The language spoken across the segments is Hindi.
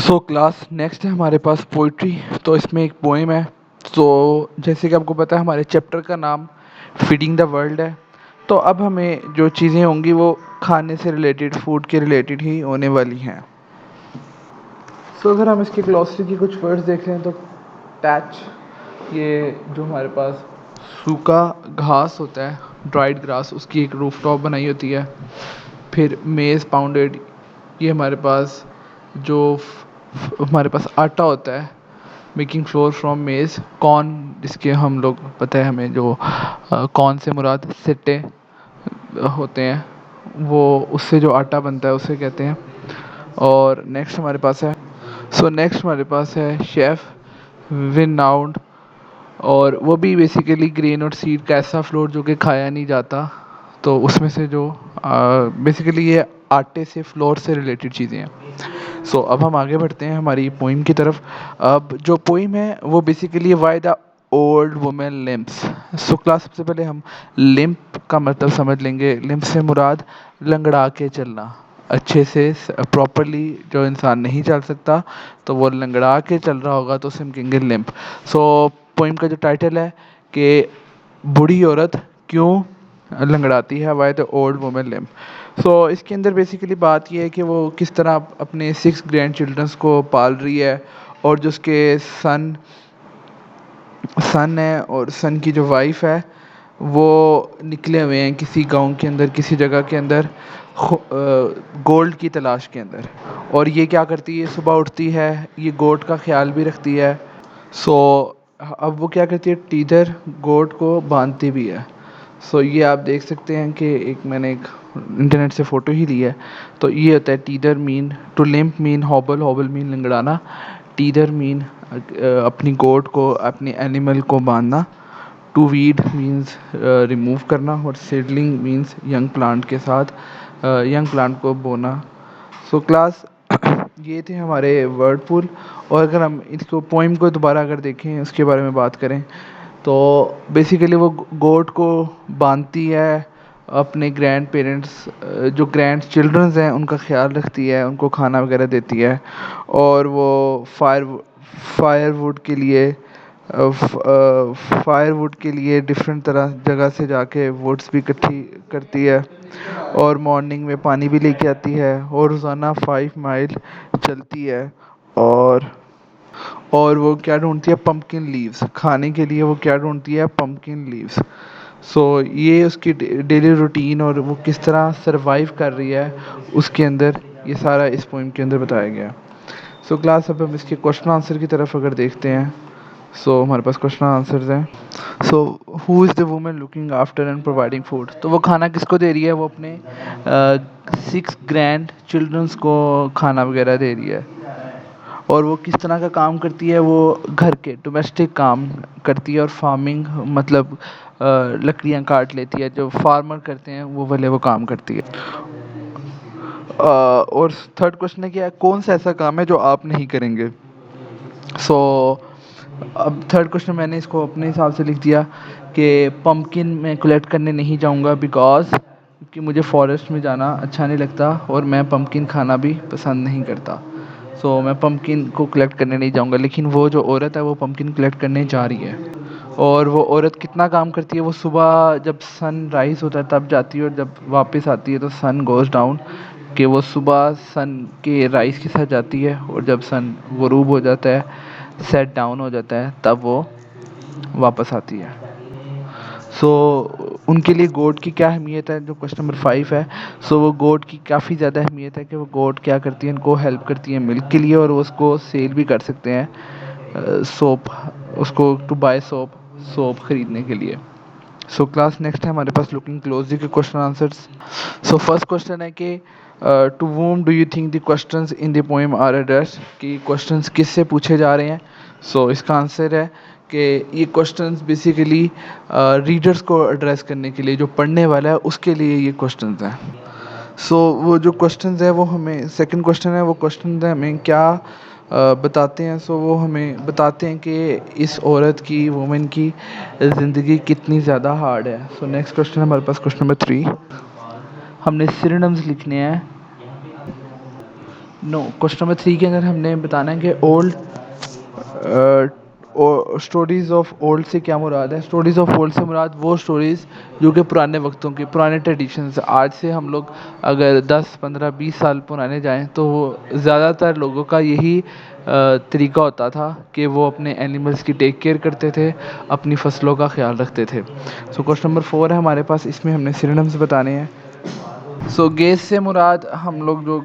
सो क्लास नेक्स्ट है हमारे पास पोइट्री। तो इसमें एक पोएम है। तो जैसे कि आपको पता है हमारे चैप्टर का नाम फीडिंग द वर्ल्ड है। तो अब हमें जो चीज़ें होंगी वो खाने से रिलेटेड, फूड के रिलेटेड ही होने वाली हैं। सो अगर हम इसकी ग्लॉसरी की कुछ वर्ड्स देख लें तो टैच, ये जो हमारे पास सूखा घास होता है, ड्राइड ग्रास, उसकी एक रूफ टॉप बनाई होती है। फिर मेज़ पाउंडेड, ये हमारे पास जो हमारे पास आटा होता है, मेकिंग फ्लोर फ्रॉम मेज़। कॉर्न, जिसके हम लोग पता है हमें, जो कॉर्न से मुराद सिट्टे होते हैं, वो उससे जो आटा बनता है उसे कहते हैं। और नेक्स्ट हमारे पास है, नेक्स्ट हमारे पास है शेफ़ विनाउंड, और वो भी बेसिकली ग्रेन और सीड का ऐसा फ्लोर जो कि खाया नहीं जाता। तो उसमें से जो बेसिकली ये आटे से, फ्लोर से रिलेटेड चीज़ें हैं। अब हम आगे बढ़ते हैं हमारी पोइम की तरफ। अब जो पोइम है वो basically why the old women limps. Class सबसे पहले हम लिम्प का मतलब समझ लेंगे। लिम्प से मुराद लंगड़ा के चलना, अच्छे से प्रॉपरली जो इंसान नहीं चल सकता तो वो लंगड़ा के चल रहा होगा तो उसे हम कहेंगे लिम्प। पोइम का जो टाइटल है कि बूढ़ी औरत क्यों लंगड़ाती है, Y the old women limp. इसके अंदर बेसिकली बात ये है कि वो किस तरह अपने 6 ग्रैंड चिल्ड्रंस को पाल रही है, और जो उसके सन सन है और सन की जो वाइफ है वो निकले हुए हैं किसी गांव के अंदर, किसी जगह के अंदर गोल्ड की तलाश के अंदर। और ये क्या करती है, सुबह उठती है, ये गोट का ख्याल भी रखती है। सो अब वो क्या करती है, टीदर गोट को बांधती भी है। ये आप देख सकते हैं कि मैंने एक इंटरनेट से फ़ोटो ही ली है। तो ये होता है tether mean to limp, mean hobble, hobble mean लंगड़ाना, टीदर मीन अपनी गोट को, अपने एनिमल को बांधना, टू वीड मीन्स रिमूव करना, और सीडलिंग मीन्स यंग प्लांट के साथ यंग प्लांट को बोना। क्लास ये थे हमारे वर्ड पूल। और अगर हम इसको पोइम को दोबारा अगर देखें, उसके बारे में बात करें, तो बेसिकली वो गोट को बांधती है, अपने ग्रैंड पेरेंट्स, जो ग्रैंड चिल्ड्रंस हैं उनका ख्याल रखती है, उनको खाना वगैरह देती है। और वो फायरवुड के लिए फायरवुड के लिए डिफरेंट तरह जगह से जाके वुड्स भी इकट्ठी करती है, और मॉर्निंग में पानी भी लेके आती है, और रोज़ाना 5 माइल चलती है। और वो क्या ढूंढती है, पम्पकिन लीव्स खाने के लिए। वो क्या ढूंढती है, पम्पकिन लीव्स। ये उसकी डेली रूटीन और वो किस तरह सरवाइव कर रही है उसके अंदर, ये सारा इस पोइम के अंदर बताया गया। क्लास अब हम इसके क्वेश्चन आंसर की तरफ अगर देखते हैं, हमारे पास क्वेश्चन आंसर्स हैं। Who is the woman looking after and providing food. तो वो खाना किसको दे रही है, वो अपने 6 ग्रैंड चिल्ड्रंस को खाना वगैरह दे रही है। और वो किस तरह का काम करती है, वो घर के डोमेस्टिक काम करती है, और फार्मिंग मतलब लकड़ियाँ काट लेती है, जो फार्मर करते हैं वो वाले वो काम करती है। और थर्ड क्वेश्चन है कि कौन सा ऐसा काम है जो आप नहीं करेंगे। अब थर्ड क्वेश्चन मैंने इसको अपने हिसाब से लिख दिया कि पम्पकिन मैं कलेक्ट करने नहीं जाऊंगा बिकॉज़, क्योंकि मुझे फॉरेस्ट में जाना अच्छा नहीं लगता और मैं पम्पकिन खाना भी पसंद नहीं करता। मैं पम्पकिन को कलेक्ट करने नहीं जाऊंगा। लेकिन वो जो औरत है वो पम्पकिन कलेक्ट करने जा रही है। और वो औरत कितना काम करती है, वो सुबह जब सन राइज होता है तब जाती है, और जब वापस आती है तो सन गोज़ डाउन, कि वो सुबह सन के राइज के साथ जाती है, और जब सन गुरूब हो जाता है, सेट डाउन हो जाता है, तब वो वापस आती है। उनके लिए गोट की क्या अहमियत है, जो क्वेश्चन नंबर 5 है। वो गोट की काफ़ी ज़्यादा अहमियत है कि वो गोट क्या करती है, उनको हेल्प करती है मिल्क के लिए, और वो उसको सेल भी कर सकते हैं, सोप, उसको टू बाय सोप ख़रीदने के लिए। क्लास नेक्स्ट है हमारे पास लुकिंग क्लोजली के क्वेश्चन आंसर्स। फर्स्ट क्वेश्चन है कि to whom do you think the questions in the poem are addressed, कि क्वेश्चंस किससे पूछे जा रहे हैं। इसका आंसर है कि ये क्वेश्चंस बेसिकली रीडर्स को एड्रेस करने के लिए, जो पढ़ने वाला है उसके लिए ये क्वेश्चंस हैं। वो जो क्वेश्चंस है वो हमें, सेकंड क्वेश्चन है, वो क्वेश्चन है हमें क्या बताते हैं। वो हमें बताते हैं कि इस औरत की, वुमेन की ज़िंदगी कितनी ज़्यादा हार्ड है। नेक्स्ट क्वेश्चन हमारे पास क्वेश्चन नंबर 3, हमने सिनोनिम्स लिखने हैं नो, क्वेश्चन नंबर 3 के अंदर हमने बताना है कि ओल्ड स्टोरीज़ ऑफ ओल्ड से क्या मुराद है। स्टोरीज़ ऑफ ओल्ड से मुराद वो स्टोरीज़ जो कि पुराने वक्तों की, पुराने ट्रेडिशंस, आज से हम लोग अगर 10 15 20 साल पुराने जाएं तो ज़्यादातर लोगों का यही तरीका होता था कि वो अपने एनिमल्स की टेक केयर करते थे, अपनी फसलों का ख्याल रखते थे। सो क्वेश्चन नंबर 4 है हमारे पास, इसमें हमने सिनोनिम्स बताने हैं। सो गेज़ से मुराद हम लोग जो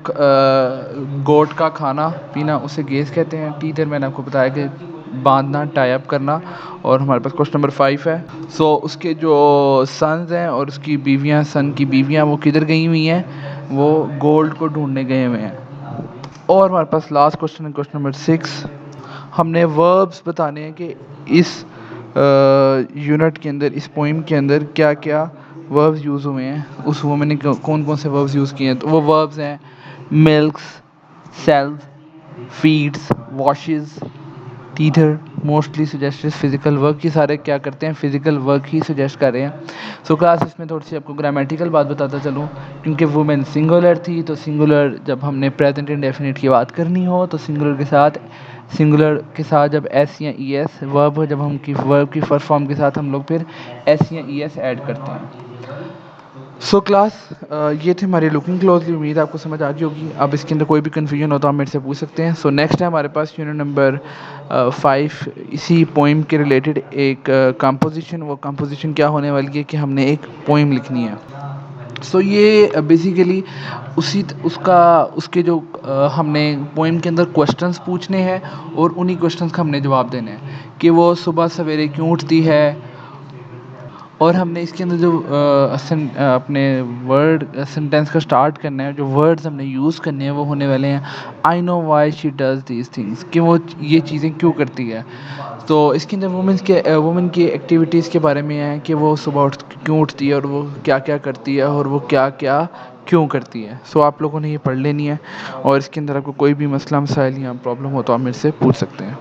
गोट का खाना पीना उसे गेज़ कहते हैं। टीथर मैंने आपको बताया कि बांधना, टाई अप करना। और हमारे पास क्वेश्चन नंबर 5 है। सो उसके जो सन्स हैं और उसकी बीवियां, सन की बीवियां, वो किधर गई हुई हैं? वो गोल्ड को ढूंढने गए हुए हैं। और हमारे पास लास्ट क्वेश्चन है, क्वेश्चन नंबर 6। हमने वर्ब्स बताने हैं कि इस यूनिट के अंदर, इस पोइम के अंदर क्या क्या वर्ब्स यूज़ हुए हैं, उस वुमन ने कौन कौन से वर्ब्स यूज़ किए हैं। तो वो वर्ब्स हैं milks, sells, feeds, washes, tether, mostly suggest physical work. ये सारे क्या करते हैं? फिजिकल वर्क ही सजेस्ट कर रहे हैं। सो क्लास इसमें थोड़ी सी आपको ग्रामेटिकल बात बताता चलूँ, क्योंकि वुमेन सिंगुलर थी, तो सिंगुलर जब हमने प्रेजेंट इंडेफिनिट की बात करनी हो तो सिंगुलर के साथ जब एस या ई एस वर्ब हो, जब हम की वर्ब की फर्स्ट फॉर्म के साथ हम लोग फिर एस या ई एस ऐड करते हैं। सो क्लास ये थे हमारे लुकिंग क्लोजली। उम्मीद है आपको समझ आ गई होगी। अब इसके अंदर कोई भी कन्फ्यूजन हो तो आप मेरे से पूछ सकते हैं। सो नेक्स्ट है हमारे पास यूनिट नंबर 5, इसी पोइम के रिलेटेड एक कंपोजिशन। वो कंपोजिशन क्या होने वाली है कि हमने एक पोइम लिखनी है। सो ये बेसिकली उसके जो हमने पोइम के अंदर क्वेश्चंस पूछने हैं और उन्हीं क्वेश्चंस का हमने जवाब देने हैं कि वो सुबह सवेरे क्यों उठती है। और हमने इसके अंदर जो अपने वर्ड सेंटेंस का स्टार्ट करना है, जो वर्ड्स हमने यूज़ करने हैं वो होने वाले हैं I know why she does these things, कि वो ये चीज़ें क्यों करती है। तो इसके अंदर वुमेन की एक्टिविटीज़ के बारे में है कि वो सुबह क्यों उठती है और वो क्या क्या करती है और वो क्या क्या क्यों करती है। सो आप लोगों ने ये पढ़ लेनी है और इसके अंदर आपको कोई भी मसला मसाइल या प्रॉब्लम हो तो आप मेरे से पूछ सकते हैं।